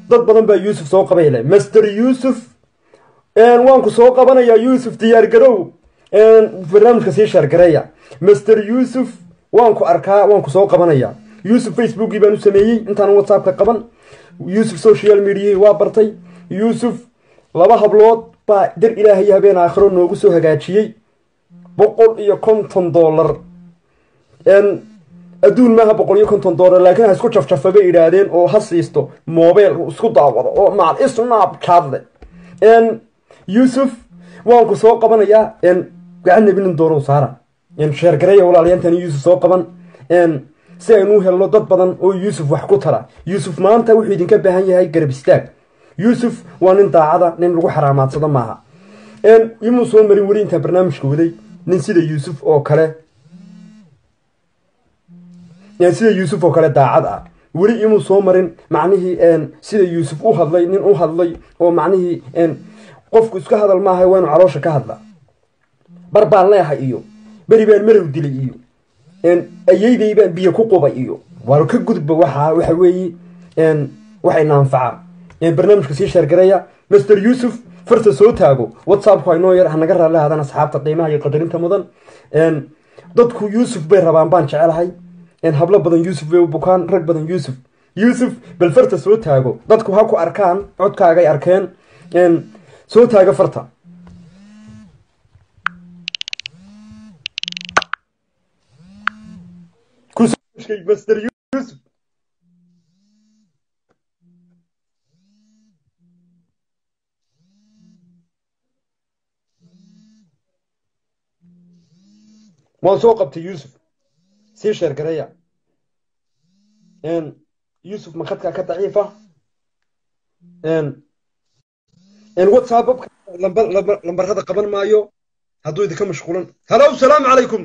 dad badan baa Yuusuf soo qabayla Master Yuusuf waan ku soo qabanayaa Yuusuf diyaar garow barnaamijka sii share gareeya Master Yuusuf waan ku arkaa waan ku soo qabanayaa Yuusuf Facebook baan u sameeyay intaan WhatsApp ka qaban Yuusuf social media waa bartay Yuusuf laba hablood baa dir Ilaahay habeen aakhiro noogu soo hagaajiyay $150 adduun maaha $150 laakiin ha isku jafjafaba idhaahdeen oo ha siisto mobile isku daawado oo maal Snapchat Yuusuf waan ku soo qabanayaa gacan nabin dooro saara share gareeya walaalyaantan Yuusuf soo qaban si aynu helno dad badan oo Yuusuf wax ku tara Yuusuf maanta wuxuu idinka baahan yahay garab istaag Yuusuf waa nin daacada nin lagu xaraamaadsada maaha imu soo marin wariinta barnaamijka waday nin sida Yuusuf oo kale sida Yuusuf oo kale daacad ah wari imu soo marin macnihii sida Yuusuf u hadlay nin u hadlay oo macnihii qofku iska hadal maaha waa inuu caloosha ka hadla barbaan leeyahay iyo bari baan marow dilay iyo ayeeyday baan biyo ku qubay iyo war ka gudba waxa weeye waxay naanfaca barnaamijka sii share gareeya Master Yuusuf farta soo taago WhatsApp ku inoo yar hanaga raalahadan asxaabta qiimaha iyo qadarinta mudan dadku Yuusuf bay rabaan baan jecelahay hablo badan Yuusuf way u bukaan rag badan Yuusuf bal farta soo taago dadku ha ku arkaan codkaaga ay arkeen soo taaga farta Master Yuusuf waan soo qabtay Yuusuf sii share gareeya Yuusuf ma khadka ka daciifa WhatsApp lambarada qaban maayo hadduu idinka mashquulan hello salaam calaykum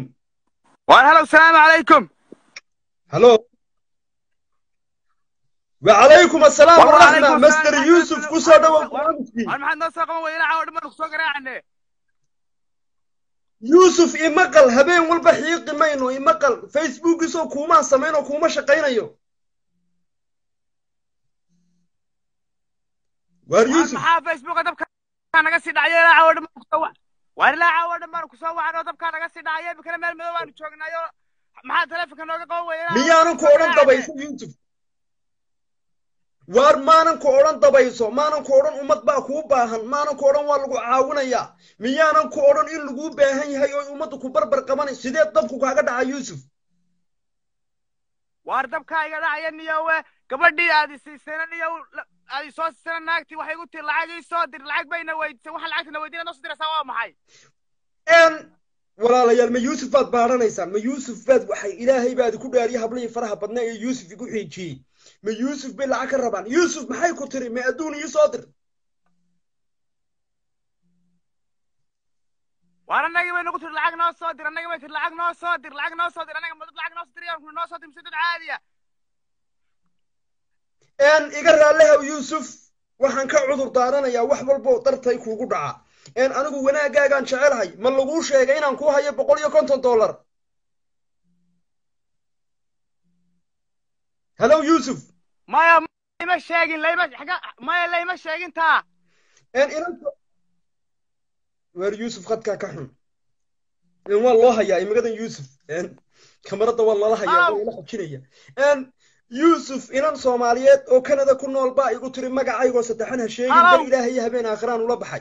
hello salaam calaykum hello وعليكم السلام ورحمة مستر يوسف كسر يوسف إمقل هبين والبحيق ماينو إمقل فيسبوك يسو كوما سمينو كوما شقين أيو وار يوسف فيسبوك دبك أنا قصي دعية لا عود ما كسوع ولا عود ما كسوع أنا دبك أنا قصي دعية بكلام المدوان شوقنا يو ما تلف كانوا قوي ميانو كورن دبي يوسف war maanan ku oran dabayso maanan ku oran umad baa ku baahan maanan ku oran waa lagu caawinaya miyaanan ku oran in lagu baahan yahay oo umadu ku barbar qabanay sidee dabku kaaga dhacay Yuusuf war dabkaaga dhacay niyowe gabadhii aad siisanay niyow ay soo siisanay naagtii waxay u tii lacag soo dir lacag bayna weydiisay waxa lacagtana weydiinay noo soo diraysaa waa maxay walaalayaal ma Yuusuf baad baaranaysan ma Yuusuf baad waxay Ilaahay baad ku dhaariyay hablay faraha badna ee Yuusuf igu xijiyay ما يوسف بلا كربان يوسف ما حيكون تري ما أدوني يصادر وأنا نجي من نقطة العقد ناس صادر أنا نجي من العقد ناس صادر العقد ناس صادر أنا نجي من العقد ناس صادر يوم ناس صادر مسدود عالية يقرأ لها يوسف وحن كعذر دارنا يا وحبل بوطرت يكون قدعة أنا أقول وأنا جاي شعر هاي ما لقوش جايين أنكوها يبقول يكون $10 هلو يوسف ما يمشيجين لا يمشي حاجة ما لا يمشيجين تا وير يوسف قد كحن والله يا إمجد يوسف كاميرا والله يا والله حكيني يوسف إن صوماليات أو كندا كنا الباقي يقول تري مجا عيقو ستحنها شيء قال إلهي هبين آخران ولا بحي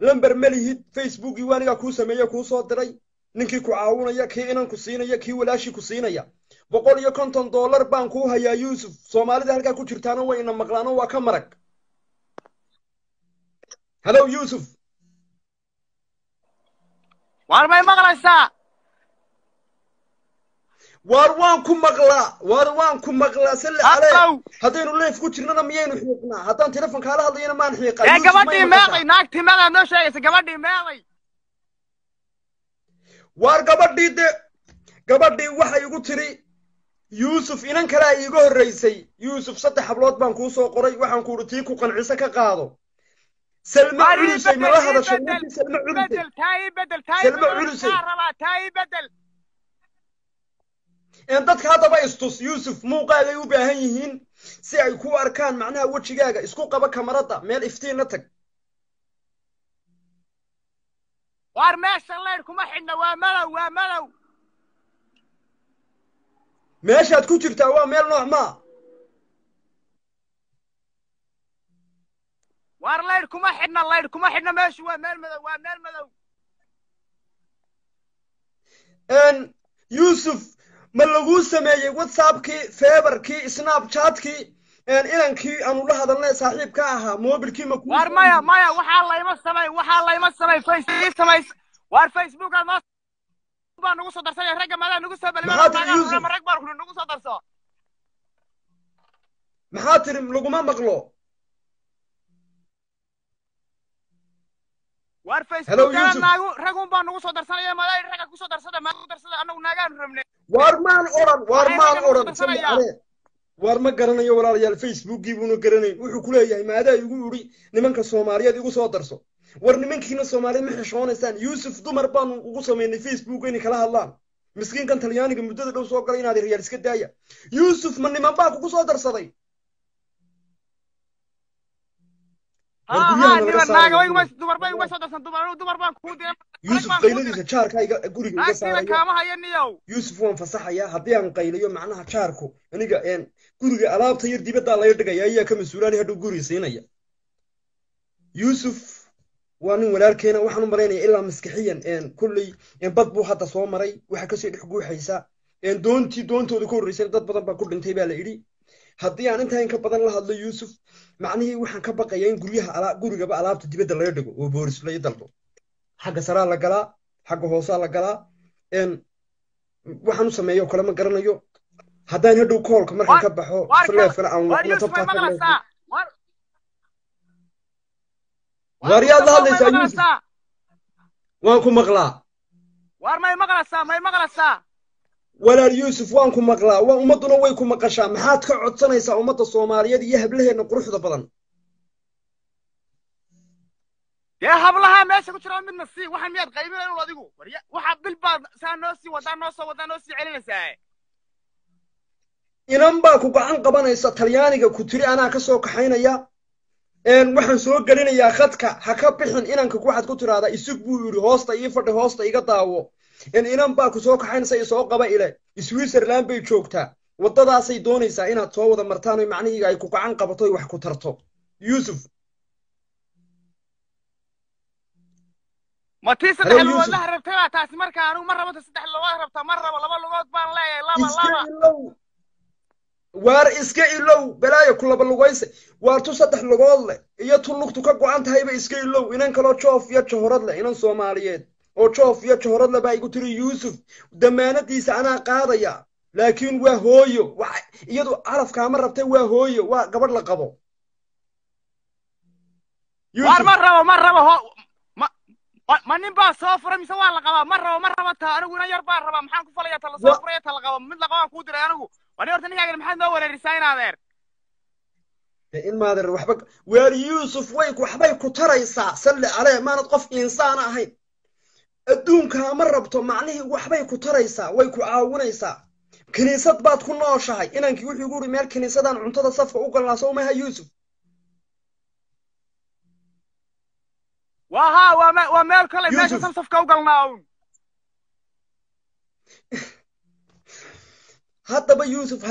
لمبر مليه فيسبوك يوانيا كوسا ميا كوسا دري نكي كعاونا يا كي إنن كسينا يا كي ولا شيء كسينا يا $150 baan ku hayaa Yuusuf Soomaalida halka ku jirtaana way ina maqlaano waa ka marag hello Yuusuf war may maqlaysaa war waan ku maqlaa salla alayh hadaynu leef ku jirnana miyaynu xiiqnaa haddaan telefoon kala hadlayna maan xiiqay Yuusuf gabadhii meeqay naagtii meeqay noo sheegaysa gabadhii meeqay war gabadhii waxay ugu tiri يوسف إنن كلا يجوه الرئيسي يوسف صدق حبلات بانكو سو قري وحن كورتيك وقنعسة كقاضو سلمى علوسي ما هذا شنو سلمى علوسي بدل تاي بدل dadka haddaba istus yuusuf muuqaagay u baahan yihiin si ay ku arkaan macnaha wejigaaga isku qaba kamarada meel iftiinna tag waar meesha leer kuma xidhna waa malow meeshaad ku jirtaa waa meel nooc maa waar leer kuma xidhna meeshu waa meel madow yuusuf ma laguu sameeyey whatsappkii feebarkii snapchatkii inankii aanu la hadalnay saaxiibka ahaa mobilkii ma waar maya waxaa layma samay facebook waar facebook aad baa nagu soo darsanay ragga madaa nagu soo balma rag baa nagu soo darso maxaa tiri laguma maqlo waar facebook naagu ragun baa nagu soo darsanaya madaa ragga ku soo darsada anagu naagaan rabnay waar maan odhan waar ma garanayo walaalayaal facebookii buuna garanayn wuxuu ku leeyahay maadaa igu yidhi nimanka soomaaliyeed igu soo darso war nimankiina soomaaliyeed ma xishoonaysaan yuusuf dumar baanu ugu samaynay facebook inay kala hadlaan miskiinkan talyaaniga muddada dhow soo galay inaad reyaal iska daaya yuusuf ma niman baa kugu soo darsaday yuusuf qayladiisa jaarka guriga iga saarayo yuusuf waan fasaxayaa haddii aan qaylayo macnaha jaarku aniga guriga alaabta yar dibaddaa laga dhigaya ayaa ka mas-uulaani hadhow guriga siinaya yuusuf waa nin walaalkeena waxaan u malaynaya ilaa maskixiyan kulley bad buu hadda soo maray waxa kasii dhex guuxaysa doontooda ka horreysay dad badan baa ku dhintay baa la idhi haddii aan intaa in ka badan la hadlo yuusuf macnihii waxaan ka baqaya in gurigaba alaabta dibadda laga dhigo oo boolis laga dalbo xagga saraa la galaa xagga hoosaa la galaa waxaan u sameeyo kale ma garanayo haddaan hadhow koolka markaan ka baxo fleefana aan waaryaad la hadlaysaa yuusuf waan ku maqlaa waar may maqlaysaa walaal yuusuf waan ku maqlaa ummadduna way ku maqashaa maxaad ka codsanaysaa ummadda soomaaliyeed iyo hablaheenna quruxda badan dee hablaha meesha ku jira midna sii waxaan miyaad qaybinayn adigu waxa bil baad saa noo sii wadaa noo sii celinaysaa inan baa ku gacan qabanaysa talyaaniga ku tiri anaa ka soo kaxaynaya waxaan soo gelinayaa khadka ha ka bixin inanka waxaad ku tiraahdaa isug buu yidhi hoosta ii fadhi hoosta iga daawo inan baa ku soo kaxaynaysa isoo qaba ile switzerland bay joogtaa waddadaasay doonaysaa inaad soo wada martaan oo macnihiiga ay ku gacan qabato wax ku tarto yuusuf ma tii saddex lugood la rabtay baa taasi marka anigu ma rabo saddex lugood rabtaa ma rabo laba lugood baan leeyahay laba waar iska ilow balaayo ku laba lugayse waar tu saddex lugood leh iyo tu lugtu ka go'an tahayba iska ilow inan kaloo joof iyo johorad leh inan soomaaliyeed oo joof iyo johorad leh baa igu tiri yuusuf damaanadiisa anaa qaadaya laakiin waa hooyo iyadu carafkaama rabtay waa hooyo waa gabadh la qabo ma rabo ma nin baa soo furay mise waa la qabaa ma rabo taa anigu ina yar baan rabaa maxaan ku falayaa ta la soo furay ta la qabo mid la qabaan kuu diray anigu wani horta ninkaagan maxaad noo wareerisaa in adeer in maadeer waxba waar yuusuf waxbay ku taraysaa salli calee maanad qof insaan ahayn adduunkaa ma rabto macnihii waxbay ku taraysaa way ku caawinaysaa kiniisad baad ku nooshahay inankii wuxuu igu yidhi meel kiniisadaan cuntada safka u galnaa soo maha yuusuf waa meel kale meesha safka u galnaa un haddaba yuusuf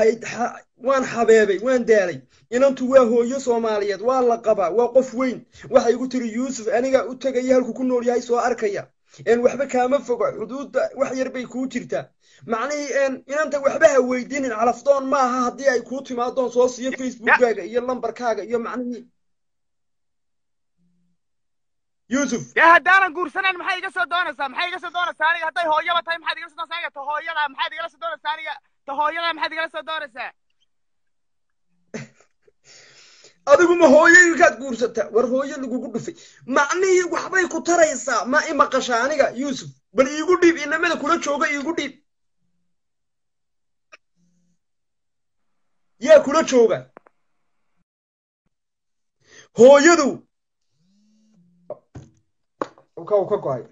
waan xabeebay waan daalay inantu waa hooyo soomaaliyeed waa la qabaa waa qof weyn waxay igu tiri yuusuf anigaa u tegaya halku ku nool yahay soo arkaya waxba kaama foga xuduudda wax yar bay kuu jirtaa macnihii inanta waxba ha weydiinin calafdoon maaha haddii ay kuu timaadoon soo siiyo facebookkaaga iyo lambarkaaga iyo macnihii yuusuf dee haddaanan guursanayn maxay iga soo doonaysaa aniga hadday hooyaba tahay maxaad igala soo doonaysaa aniga ta hooyada maxaad igala soo doonaysaa aniga ta hooyada maxaad igala soo doonaysaa adigu ma hooyaykaad guursataa war hooyo lagugu dhufay macnihii waxbay ku taraysaa ma i maqashaa aniga yuusuf bal iigu dhiib inamada kula jooga iigu dhiib yaa kula jooga hooyadu ka go'ay